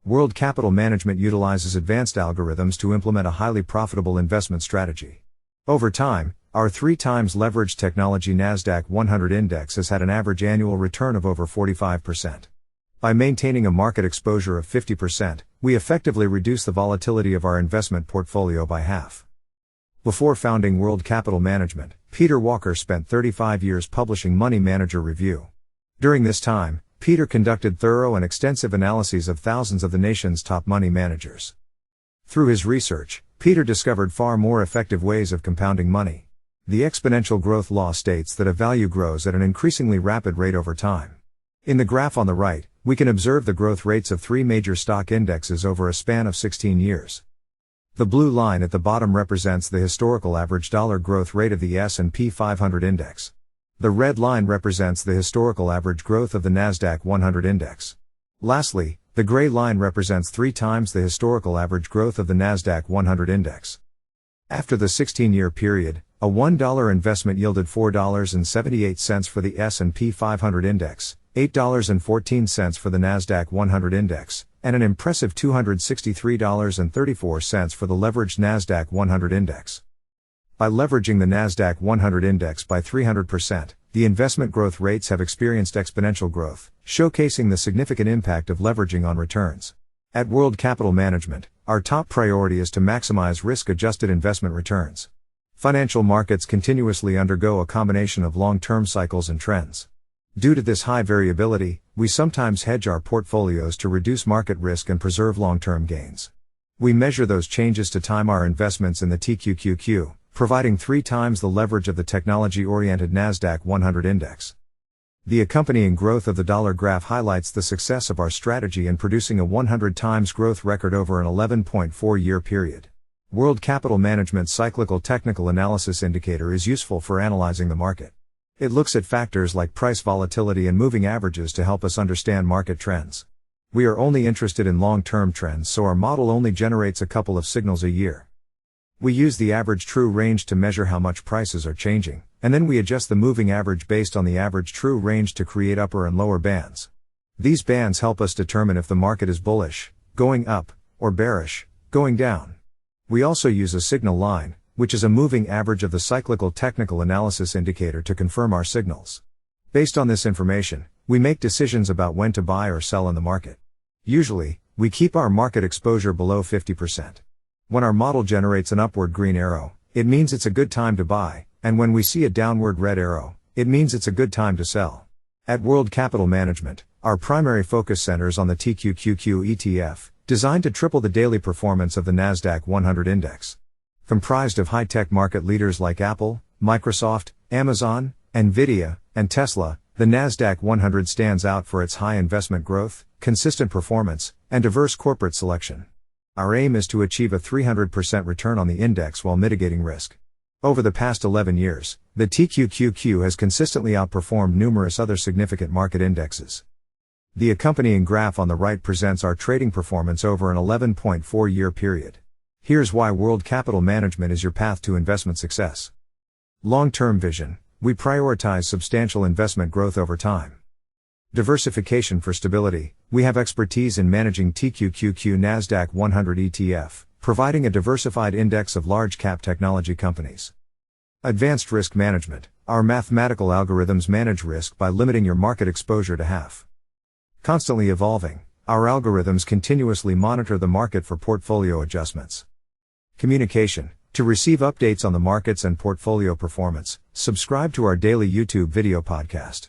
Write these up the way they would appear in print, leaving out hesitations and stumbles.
World Capital Management utilizes advanced algorithms to implement a highly profitable investment strategy. Over time, our 3 times leveraged technology Nasdaq 100 index has had an average annual return of over 45%. By maintaining a market exposure of 50%, we effectively reduce the volatility of our investment portfolio by half. Before founding World Capital Management, Peter Walker spent 35 years publishing Money Manager Review. During this time, Peter conducted thorough and extensive analyses of thousands of the nation's top money managers. Through his research, Peter discovered far more effective ways of compounding money. The exponential growth law states that a value grows at an increasingly rapid rate over time. In the graph on the right, we can observe the growth rates of 3 major stock indexes over a span of 16 years. The blue line at the bottom represents the historical average dollar growth rate of the S&P 500 index. The red line represents the historical average growth of the Nasdaq 100 index. Lastly, the gray line represents 3 times the historical average growth of the Nasdaq 100 index. After the 16-year period, a $1 investment yielded $4.78 for the S&P 500 index, $8.14 for the Nasdaq 100 index, and an impressive $263.34 for the leveraged Nasdaq 100 index. By leveraging the Nasdaq 100 index by 300%, the investment growth rates have experienced exponential growth, showcasing the significant impact of leveraging on returns. At World Capital Management, our top priority is to maximize risk-adjusted investment returns. Financial markets continuously undergo a combination of long-term cycles and trends. Due to this high variability, we sometimes hedge our portfolios to reduce market risk and preserve long-term gains. We measure those changes to time our investments in the TQQQ, providing 3 times the leverage of the technology-oriented Nasdaq 100 index. The accompanying growth of the dollar graph highlights the success of our strategy in producing a 100 times growth record over an 11.4-year period. World Capital Management's Cyclical Technical Analysis Indicator is useful for analyzing the market. It looks at factors like price volatility and moving averages to help us understand market trends. We are only interested in long-term trends, so our model only generates a couple of signals a year. We use the average true range to measure how much prices are changing, and then we adjust the moving average based on the average true range to create upper and lower bands. These bands help us determine if the market is bullish, going up, or bearish, going down. We also use a signal line, which is a moving average of the Cyclical Technical Analysis Indicator to confirm our signals. Based on this information, we make decisions about when to buy or sell in the market. Usually, we keep our market exposure below 50%. When our model generates an upward green arrow, it means it's a good time to buy, and when we see a downward red arrow, it means it's a good time to sell. At World Capital Management, our primary focus centers on the TQQQ ETF, designed to triple the daily performance of the Nasdaq 100 index. Comprised of high-tech market leaders like Apple, Microsoft, Amazon, Nvidia, and Tesla, the Nasdaq 100 stands out for its high investment growth, consistent performance, and diverse corporate selection. Our aim is to achieve a 300% return on the index while mitigating risk. Over the past 11 years, the TQQQ has consistently outperformed numerous other significant market indexes. The accompanying graph on the right presents our trading performance over an 11.4-year period. Here's why World Capital Management is your path to investment success. Long-term vision: we prioritize substantial investment growth over time. Diversification for stability: we have expertise in managing TQQQ Nasdaq 100 ETF, providing a diversified index of large-cap technology companies. Advanced risk management: our mathematical algorithms manage risk by limiting your market exposure to half. Constantly evolving: our algorithms continuously monitor the market for portfolio adjustments. Communication: to receive updates on the markets and portfolio performance, subscribe to our daily YouTube video podcast.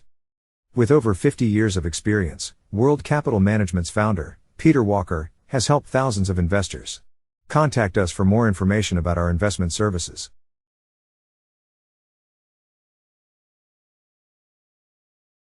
With over 50 years of experience, World Capital Management's founder, Peter Walker, has helped thousands of investors. Contact us for more information about our investment services.